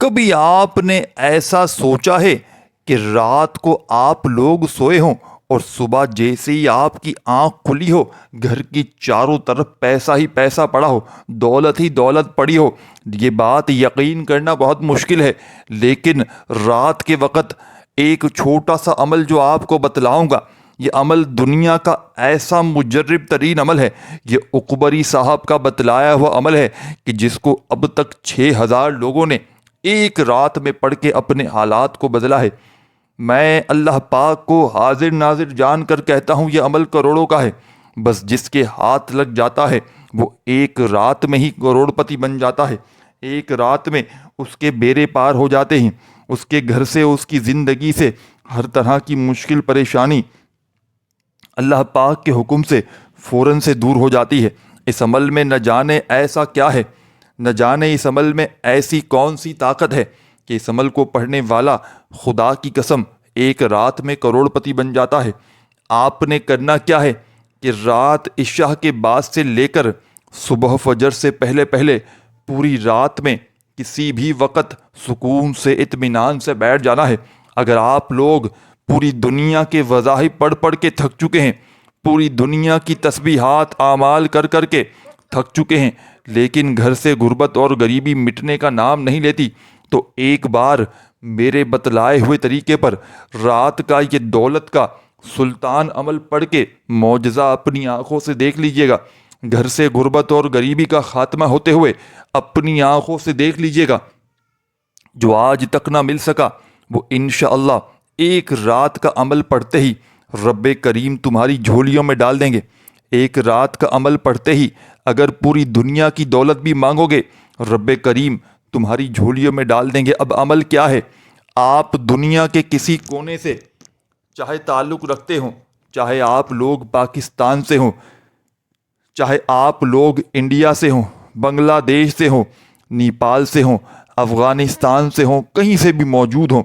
کبھی آپ نے ایسا سوچا ہے کہ رات کو آپ لوگ سوئے ہوں اور صبح جیسے ہی آپ کی آنکھ کھلی ہو گھر کی چاروں طرف پیسہ ہی پیسہ پڑا ہو، دولت ہی دولت پڑی ہو؟ یہ بات یقین کرنا بہت مشکل ہے، لیکن رات کے وقت ایک چھوٹا سا عمل جو آپ کو بتلاؤں گا، یہ عمل دنیا کا ایسا مجرب ترین عمل ہے، یہ اکبری صاحب کا بتلایا ہوا عمل ہے کہ جس کو اب تک 6,000 لوگوں نے ایک رات میں پڑھ کے اپنے حالات کو بدلا ہے۔ میں اللہ پاک کو حاضر ناظر جان کر کہتا ہوں، یہ عمل کروڑوں کا ہے، بس جس کے ہاتھ لگ جاتا ہے وہ ایک رات میں ہی کروڑ پتی بن جاتا ہے، ایک رات میں اس کے بیڑے پار ہو جاتے ہیں، اس کے گھر سے، اس کی زندگی سے ہر طرح کی مشکل پریشانی اللہ پاک کے حکم سے فوراً سے دور ہو جاتی ہے۔ اس عمل میں نہ جانے ایسا کیا ہے، نہ جانے اس عمل میں ایسی کون سی طاقت ہے کہ اس عمل کو پڑھنے والا خدا کی قسم ایک رات میں کروڑ پتی بن جاتا ہے۔ آپ نے کرنا کیا ہے کہ رات عشاء کے بعد سے لے کر صبح فجر سے پہلے پہلے پوری رات میں کسی بھی وقت سکون سے اطمینان سے بیٹھ جانا ہے۔ اگر آپ لوگ پوری دنیا کے وظائف پڑھ پڑھ کے تھک چکے ہیں، پوری دنیا کی تسبیحات اعمال کر کر کے تھک چکے ہیں، لیکن گھر سے غربت اور غریبی مٹنے کا نام نہیں لیتی، تو ایک بار میرے بتلائے ہوئے طریقے پر رات کا یہ دولت کا سلطان عمل پڑھ کے معجزہ اپنی آنکھوں سے دیکھ لیجئے گا۔ گھر سے غربت اور غریبی کا خاتمہ ہوتے ہوئے اپنی آنکھوں سے دیکھ لیجئے گا۔ جو آج تک نہ مل سکا وہ انشاءاللہ ایک رات کا عمل پڑھتے ہی رب کریم تمہاری جھولیوں میں ڈال دیں گے۔ ایک رات کا عمل پڑھتے ہی اگر پوری دنیا کی دولت بھی مانگو گے، رب کریم تمہاری جھولیوں میں ڈال دیں گے۔ اب عمل کیا ہے؟ آپ دنیا کے کسی کونے سے چاہے تعلق رکھتے ہوں، چاہے آپ لوگ پاکستان سے ہوں، چاہے آپ لوگ انڈیا سے ہوں، بنگلہ دیش سے ہوں، نیپال سے ہوں، افغانستان سے ہوں، کہیں سے بھی موجود ہوں،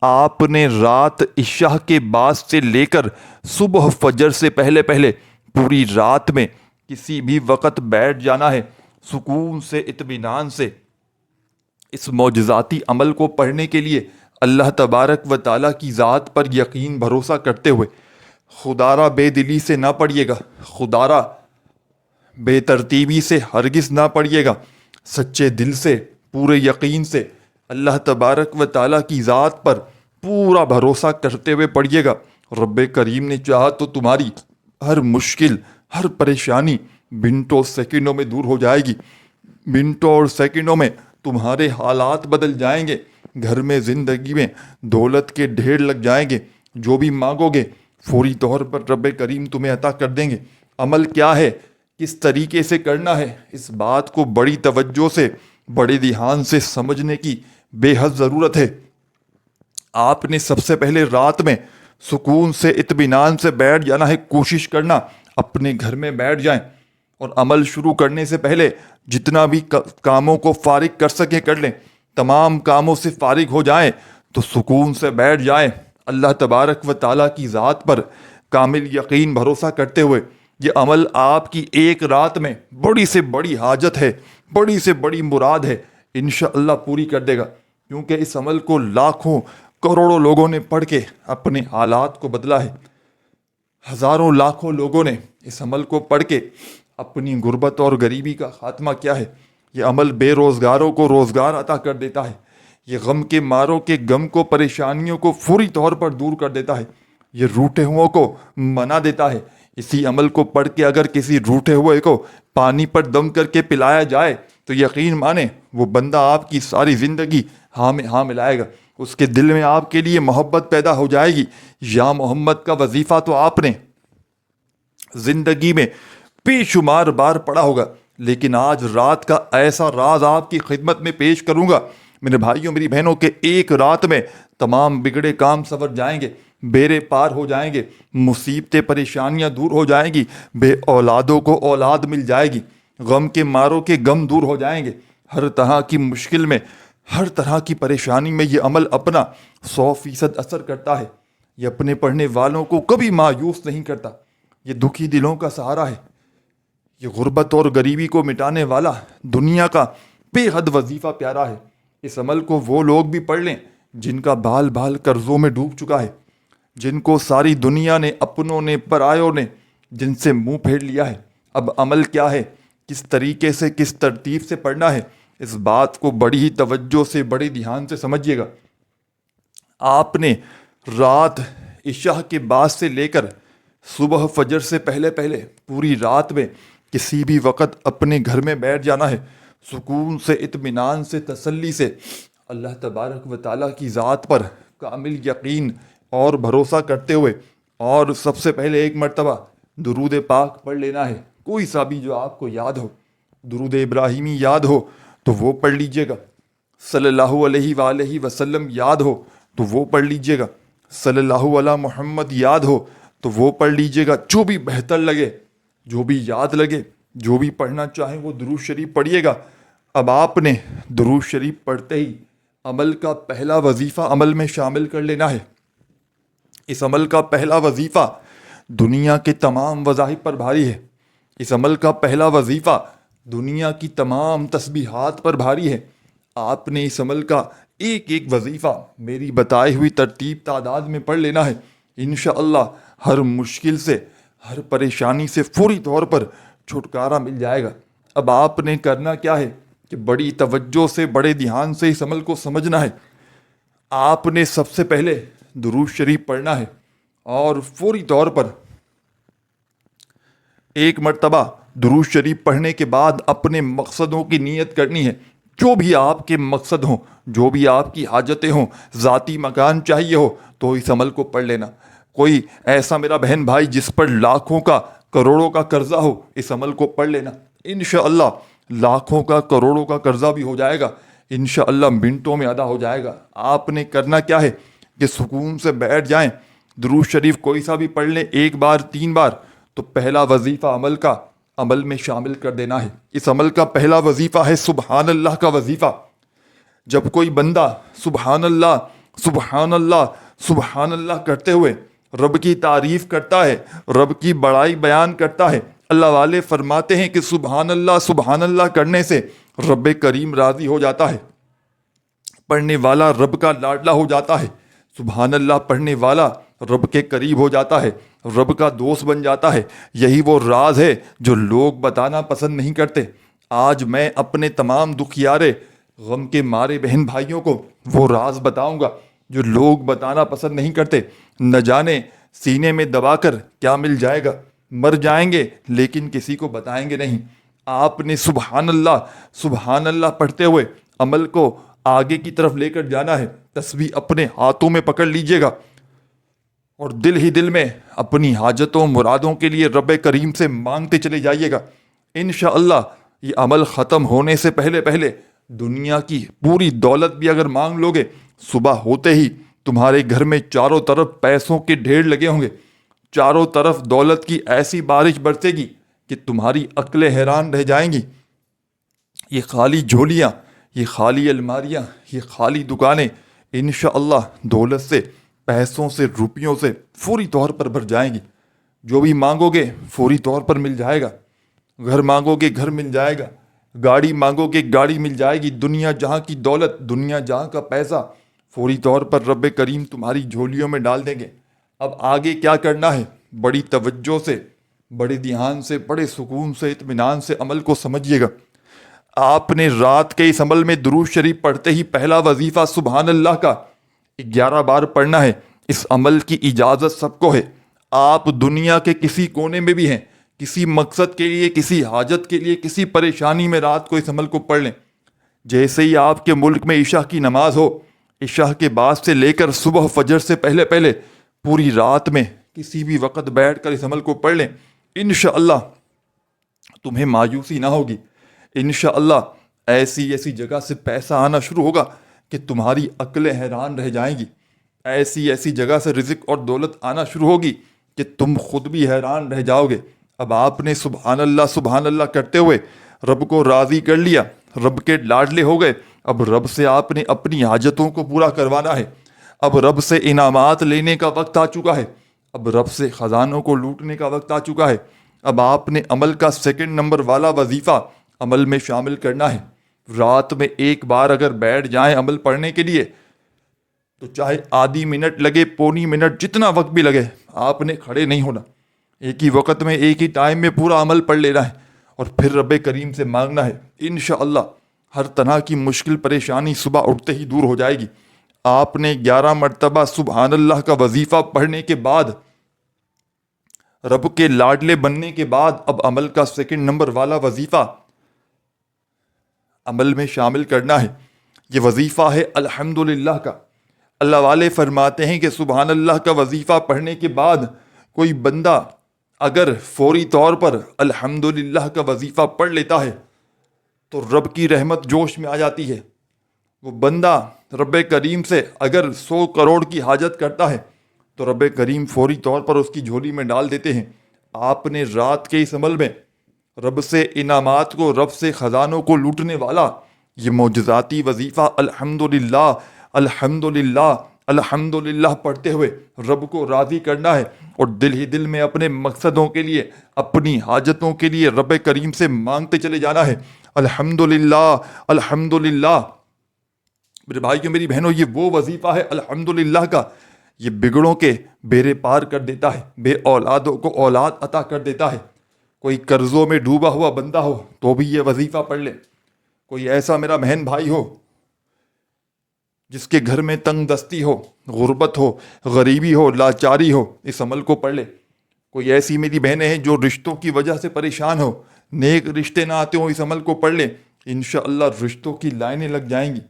آپ نے رات عشاء کے بعد سے لے کر صبح فجر سے پہلے پہلے پوری رات میں کسی بھی وقت بیٹھ جانا ہے، سکون سے اطمینان سے اس معجزاتی عمل کو پڑھنے کے لیے اللہ تبارک و تعالیٰ کی ذات پر یقین بھروسہ کرتے ہوئے۔ خدارہ بے دلی سے نہ پڑھیے گا، خدارہ بے ترتیبی سے ہرگز نہ پڑھیے گا، سچے دل سے، پورے یقین سے اللہ تبارک و تعالیٰ کی ذات پر پورا بھروسہ کرتے ہوئے پڑھیے گا۔ رب کریم نے چاہا تو تمہاری ہر مشکل، ہر پریشانی منٹوں سیکنڈوں میں دور ہو جائے گی، منٹوں اور سیکنڈوں میں تمہارے حالات بدل جائیں گے، گھر میں، زندگی میں دولت کے ڈھیر لگ جائیں گے، جو بھی مانگو گے فوری طور پر رب کریم تمہیں عطا کر دیں گے۔ عمل کیا ہے، کس طریقے سے کرنا ہے، اس بات کو بڑی توجہ سے، بڑے دھیان سے سمجھنے کی بے حد ضرورت ہے۔ آپ نے سب سے پہلے رات میں سکون سے اطمینان سے بیٹھ جانا ہے۔ کوشش کرنا اپنے گھر میں بیٹھ جائیں اور عمل شروع کرنے سے پہلے جتنا بھی کاموں کو فارغ کر سکیں کر لیں، تمام کاموں سے فارغ ہو جائیں تو سکون سے بیٹھ جائیں، اللہ تبارک و تعالیٰ کی ذات پر کامل یقین بھروسہ کرتے ہوئے۔ یہ عمل آپ کی ایک رات میں بڑی سے بڑی حاجت ہے، بڑی سے بڑی مراد ہے، انشاءاللہ پوری کر دے گا، کیونکہ اس عمل کو لاکھوں کروڑوں لوگوں نے پڑھ کے اپنے حالات کو بدلا ہے۔ ہزاروں لاکھوں لوگوں نے اس عمل کو پڑھ کے اپنی غربت اور غریبی کا خاتمہ کیا ہے۔ یہ عمل بے روزگاروں کو روزگار عطا کر دیتا ہے، یہ غم کے ماروں کے غم کو، پریشانیوں کو فوری طور پر دور کر دیتا ہے، یہ روٹھے ہوئوں کو منا دیتا ہے۔ اسی عمل کو پڑھ کے اگر کسی روٹھے ہوئے کو پانی پر دم کر کے پلایا جائے تو یقین مانیں وہ بندہ آپ کی ساری زندگی ہاں میں ہاں ملائے گا، اس کے دل میں آپ کے لیے محبت پیدا ہو جائے گی۔ یا محمد کا وظیفہ تو آپ نے زندگی میں بے شمار بار پڑھا ہوگا، لیکن آج رات کا ایسا راز آپ کی خدمت میں پیش کروں گا میرے بھائیوں، میری بہنوں، کہ ایک رات میں تمام بگڑے کام سنور جائیں گے، بیڑے پار ہو جائیں گے، مصیبتیں پریشانیاں دور ہو جائیں گی، بے اولادوں کو اولاد مل جائے گی، غم کے ماروں کے غم دور ہو جائیں گے، ہر طرح کی مشکل میں، ہر طرح کی پریشانی میں یہ عمل اپنا 100% اثر کرتا ہے۔ یہ اپنے پڑھنے والوں کو کبھی مایوس نہیں کرتا، یہ دکھی دلوں کا سہارا ہے، یہ غربت اور غریبی کو مٹانے والا دنیا کا بے حد وظیفہ پیارا ہے۔ اس عمل کو وہ لوگ بھی پڑھ لیں جن کا بال بال قرضوں میں ڈوب چکا ہے، جن کو ساری دنیا نے، اپنوں نے، پرایوں نے، جن سے منہ پھیر لیا ہے۔ اب عمل کیا ہے، کس طریقے سے، کس ترتیب سے پڑھنا ہے، اس بات کو بڑی ہی توجہ سے، بڑے دھیان سے سمجھیے گا۔ آپ نے رات عشاء کے بعد سے لے کر صبح فجر سے پہلے پہلے پوری رات میں کسی بھی وقت اپنے گھر میں بیٹھ جانا ہے، سکون سے، اطمینان سے، تسلی سے، اللہ تبارک و تعالیٰ کی ذات پر کامل یقین اور بھروسہ کرتے ہوئے، اور سب سے پہلے ایک مرتبہ درود پاک پڑھ لینا ہے، کوئی سا بھی جو آپ کو یاد ہو۔ درود ابراہیمی یاد ہو تو وہ پڑھ لیجئے گا، صلی اللہ علیہ وآلہ وسلم یاد ہو تو وہ پڑھ لیجئے گا، صلی اللہ علیہ محمد یاد ہو تو وہ پڑھ لیجئے گا، جو بھی بہتر لگے، جو بھی یاد لگے، جو بھی پڑھنا چاہیں وہ درود شریف پڑھیے گا۔ اب آپ نے درود شریف پڑھتے ہی عمل کا پہلا وظیفہ عمل میں شامل کر لینا ہے۔ اس عمل کا پہلا وظیفہ دنیا کے تمام وظائف پر بھاری ہے، اس عمل کا پہلا وظیفہ دنیا کی تمام تسبیحات پر بھاری ہے۔ آپ نے اس عمل کا ایک ایک وظیفہ میری بتائی ہوئی ترتیب تعداد میں پڑھ لینا ہے، انشاءاللہ ہر مشکل سے، ہر پریشانی سے فوری طور پر چھٹکارا مل جائے گا۔ اب آپ نے کرنا کیا ہے کہ بڑی توجہ سے، بڑے دھیان سے اس عمل کو سمجھنا ہے۔ آپ نے سب سے پہلے درود شریف پڑھنا ہے اور فوری طور پر ایک مرتبہ درود شریف پڑھنے کے بعد اپنے مقصدوں کی نیت کرنی ہے، جو بھی آپ کے مقصد ہوں، جو بھی آپ کی حاجتیں ہوں، ذاتی مکان چاہیے ہو تو اس عمل کو پڑھ لینا۔ کوئی ایسا میرا بہن بھائی جس پر لاکھوں کا، کروڑوں کا قرضہ ہو، اس عمل کو پڑھ لینا، انشاءاللہ لاکھوں کا، کروڑوں کا قرضہ بھی ہو جائے گا، انشاءاللہ منٹوں میں ادا ہو جائے گا۔ آپ نے کرنا کیا ہے کہ سکون سے بیٹھ جائیں، درود شریف کوئی سا بھی پڑھ لیں، ایک بار، 3 بار، تو پہلا وظیفہ عمل کا عمل میں شامل کر دینا ہے۔ اس عمل کا پہلا وظیفہ ہے سبحان اللہ کا وظیفہ۔ جب کوئی بندہ سبحان اللہ، سبحان اللہ، سبحان اللہ کرتے ہوئے رب کی تعریف کرتا ہے، رب کی بڑائی بیان کرتا ہے، اللہ والے فرماتے ہیں کہ سبحان اللہ، سبحان اللہ کرنے سے رب کریم راضی ہو جاتا ہے، پڑھنے والا رب کا لاڈلا ہو جاتا ہے، سبحان اللہ پڑھنے والا رب کے قریب ہو جاتا ہے، رب کا دوست بن جاتا ہے۔ یہی وہ راز ہے جو لوگ بتانا پسند نہیں کرتے۔ آج میں اپنے تمام دکھیارے، غم کے مارے بہن بھائیوں کو وہ راز بتاؤں گا جو لوگ بتانا پسند نہیں کرتے۔ نہ جانے سینے میں دبا کر کیا مل جائے گا، مر جائیں گے لیکن کسی کو بتائیں گے نہیں۔ آپ نے سبحان اللہ پڑھتے ہوئے عمل کو آگے کی طرف لے کر جانا ہے۔ تسبیح اپنے ہاتھوں میں پکڑ لیجئے گا اور دل ہی دل میں اپنی حاجتوں، مرادوں کے لیے رب کریم سے مانگتے چلے جائیے گا۔ انشاءاللہ یہ عمل ختم ہونے سے پہلے پہلے دنیا کی پوری دولت بھی اگر مانگ لوگے، صبح ہوتے ہی تمہارے گھر میں چاروں طرف پیسوں کے ڈھیر لگے ہوں گے، چاروں طرف دولت کی ایسی بارش برسے گی کہ تمہاری عقلیں حیران رہ جائیں گی۔ یہ خالی جھولیاں، یہ خالی الماریاں، یہ خالی دکانیں انشاءاللہ دولت سے، پیسوں سے، روپیوں سے فوری طور پر بھر جائیں گی۔ جو بھی مانگو گے فوری طور پر مل جائے گا، گھر مانگو گے گھر مل جائے گا، گاڑی مانگو گے گاڑی مل جائے گی، دنیا جہاں کی دولت، دنیا جہاں کا پیسہ فوری طور پر رب کریم تمہاری جھولیوں میں ڈال دیں گے۔ اب آگے کیا کرنا ہے، بڑی توجہ سے، بڑے دھیان سے، بڑے سکون سے، اطمینان سے عمل کو سمجھیے گا۔ آپ نے رات کے اس عمل میں درود شریف پڑھتے ہی پہلا وظیفہ سبحان اللہ کا 11 بار پڑھنا ہے۔ اس عمل کی اجازت سب کو ہے۔ آپ دنیا کے کسی کونے میں بھی ہیں، کسی مقصد کے لیے، کسی حاجت کے لیے، کسی پریشانی میں رات کو اس عمل کو پڑھ لیں۔ جیسے ہی آپ کے ملک میں عشاء کی نماز ہو، عشاء کے بعد سے لے کر صبح فجر سے پہلے پہلے پوری رات میں کسی بھی وقت بیٹھ کر اس عمل کو پڑھ لیں، انشاءاللہ تمہیں مایوسی نہ ہوگی۔ انشاءاللہ ایسی ایسی جگہ سے پیسہ آنا شروع ہوگا کہ تمہاری عقلیں حیران رہ جائیں گی، ایسی ایسی جگہ سے رزق اور دولت آنا شروع ہوگی کہ تم خود بھی حیران رہ جاؤ گے۔ اب آپ نے سبحان اللہ کرتے ہوئے رب کو راضی کر لیا، رب کے لاڈلے ہو گئے۔ اب رب سے آپ نے اپنی حاجتوں کو پورا کروانا ہے۔ اب رب سے انعامات لینے کا وقت آ چکا ہے، اب رب سے خزانوں کو لوٹنے کا وقت آ چکا ہے۔ اب آپ نے عمل کا 2 نمبر والا وظیفہ عمل میں شامل کرنا ہے۔ رات میں ایک بار اگر بیٹھ جائیں عمل پڑھنے کے لیے تو چاہے آدھی منٹ لگے، پونی منٹ، جتنا وقت بھی لگے، آپ نے کھڑے نہیں ہونا، ایک ہی وقت میں ایک ہی ٹائم میں پورا عمل پڑھ لینا ہے اور پھر رب کریم سے مانگنا ہے۔ انشاءاللہ ہر طرح کی مشکل پریشانی صبح اٹھتے ہی دور ہو جائے گی۔ آپ نے 11 مرتبہ سبحان اللہ کا وظیفہ پڑھنے کے بعد، رب کے لاڈلے بننے کے بعد، اب عمل کا سیکنڈ نمبر والا وظیفہ عمل میں شامل کرنا ہے۔ یہ وظیفہ ہے الحمدللہ کا۔ اللہ والے فرماتے ہیں کہ سبحان اللہ کا وظیفہ پڑھنے کے بعد کوئی بندہ اگر فوری طور پر الحمدللہ کا وظیفہ پڑھ لیتا ہے تو رب کی رحمت جوش میں آ جاتی ہے۔ وہ بندہ رب کریم سے اگر 100 کروڑ کی حاجت کرتا ہے تو رب کریم فوری طور پر اس کی جھولی میں ڈال دیتے ہیں۔ آپ نے رات کے اس عمل میں رب سے انعامات کو، رب سے خزانوں کو لوٹنے والا یہ معجزاتی وظیفہ الحمدللہ الحمدللہ الحمدللہ پڑھتے ہوئے رب کو راضی کرنا ہے اور دل ہی دل میں اپنے مقصدوں کے لیے، اپنی حاجتوں کے لیے رب کریم سے مانگتے چلے جانا ہے۔ الحمدللہ الحمدللہ۔ میرے بھائیوں، میری بہنوں، یہ وہ وظیفہ ہے الحمدللہ کا، یہ بگڑوں کے بیڑے پار کر دیتا ہے، بے اولادوں کو اولاد عطا کر دیتا ہے۔ کوئی قرضوں میں ڈوبا ہوا بندہ ہو تو بھی یہ وظیفہ پڑھ لے۔ کوئی ایسا میرا بہن بھائی ہو جس کے گھر میں تنگ دستی ہو، غربت ہو، غریبی ہو، لاچاری ہو، اس عمل کو پڑھ لے۔ کوئی ایسی میری بہنیں ہیں جو رشتوں کی وجہ سے پریشان ہو، نیک رشتے نہ آتے ہوں، اس عمل کو پڑھ لیں، انشاءاللہ رشتوں کی لائنیں لگ جائیں گی۔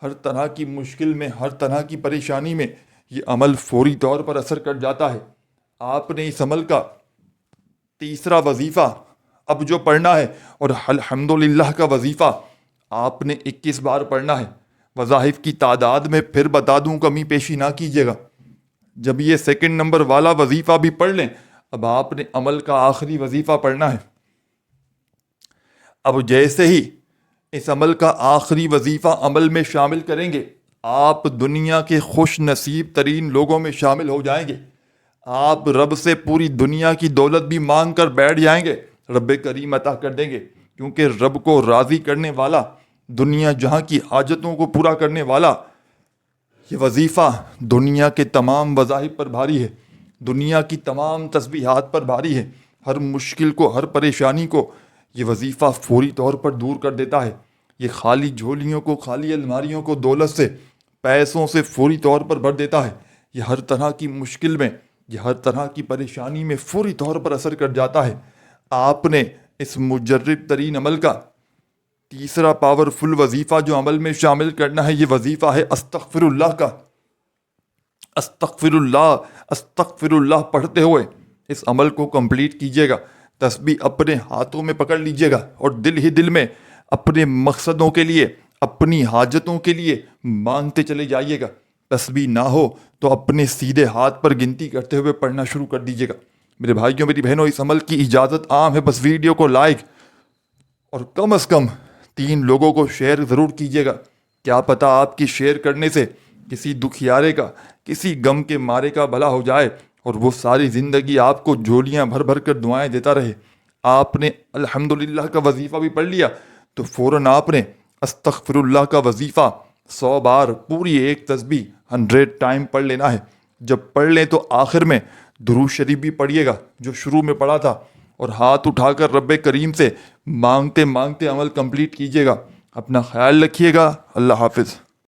ہر طرح کی مشکل میں، ہر طرح کی پریشانی میں یہ عمل فوری طور پر اثر کر جاتا ہے۔ آپ نے اس عمل کا تیسرا وظیفہ اب جو پڑھنا ہے، اور الحمدللہ کا وظیفہ آپ نے 21 بار پڑھنا ہے۔ وظائف کی تعداد میں پھر بتا دوں، کمی پیشی نہ کیجیے گا۔ جب یہ سیکنڈ نمبر والا وظیفہ بھی پڑھ لیں، اب آپ نے عمل کا آخری وظیفہ پڑھنا ہے۔ اب جیسے ہی اس عمل کا آخری وظیفہ عمل میں شامل کریں گے، آپ دنیا کے خوش نصیب ترین لوگوں میں شامل ہو جائیں گے۔ آپ رب سے پوری دنیا کی دولت بھی مانگ کر بیٹھ جائیں گے، رب کریم عطا کر دیں گے، کیونکہ رب کو راضی کرنے والا، دنیا جہاں کی حاجتوں کو پورا کرنے والا یہ وظیفہ دنیا کے تمام وظائف پر بھاری ہے، دنیا کی تمام تسبیحات پر بھاری ہے۔ ہر مشکل کو، ہر پریشانی کو یہ وظیفہ فوری طور پر دور کر دیتا ہے۔ یہ خالی جھولیوں کو، خالی الماریوں کو دولت سے، پیسوں سے فوری طور پر بھر دیتا ہے۔ یہ ہر طرح کی مشکل میں، یہ ہر طرح کی پریشانی میں فوری طور پر اثر کر جاتا ہے۔ آپ نے اس مجرب ترین عمل کا تیسرا پاورفل وظیفہ جو عمل میں شامل کرنا ہے، یہ وظیفہ ہے استغفر اللہ کا۔ استغفر اللہ پڑھتے ہوئے اس عمل کو کمپلیٹ کیجیے گا۔ تسبیح اپنے ہاتھوں میں پکڑ لیجیے گا اور دل ہی دل میں اپنے مقصدوں کے لیے، اپنی حاجتوں کے لیے مانگتے چلے جائیے گا۔ تسبیح نہ ہو تو اپنے سیدھے ہاتھ پر گنتی کرتے ہوئے پڑھنا شروع کر دیجیے گا۔ میرے بھائیوں، میری بہنوں، اس عمل کی اجازت عام ہے، بس ویڈیو کو لائک اور کم از کم 3 لوگوں کو شیئر ضرور کیجیے گا۔ کیا پتہ آپ کی شیئر کرنے سے کسی دکھیارے کا، کسی غم کے مارے کا بھلا ہو جائے اور وہ ساری زندگی آپ کو جھولیاں بھر بھر کر دعائیں دیتا رہے۔ آپ نے الحمدللہ کا وظیفہ بھی پڑھ لیا تو فوراً آپ نے استغفر اللہ کا وظیفہ 100 بار، پوری ایک تسبیح 100 ٹائم پڑھ لینا ہے۔ جب پڑھ لیں تو آخر میں درود شریف بھی پڑھیے گا جو شروع میں پڑھا تھا، اور ہاتھ اٹھا کر رب کریم سے مانگتے مانگتے عمل کمپلیٹ کیجیے گا۔ اپنا خیال رکھیے گا۔ اللہ حافظ۔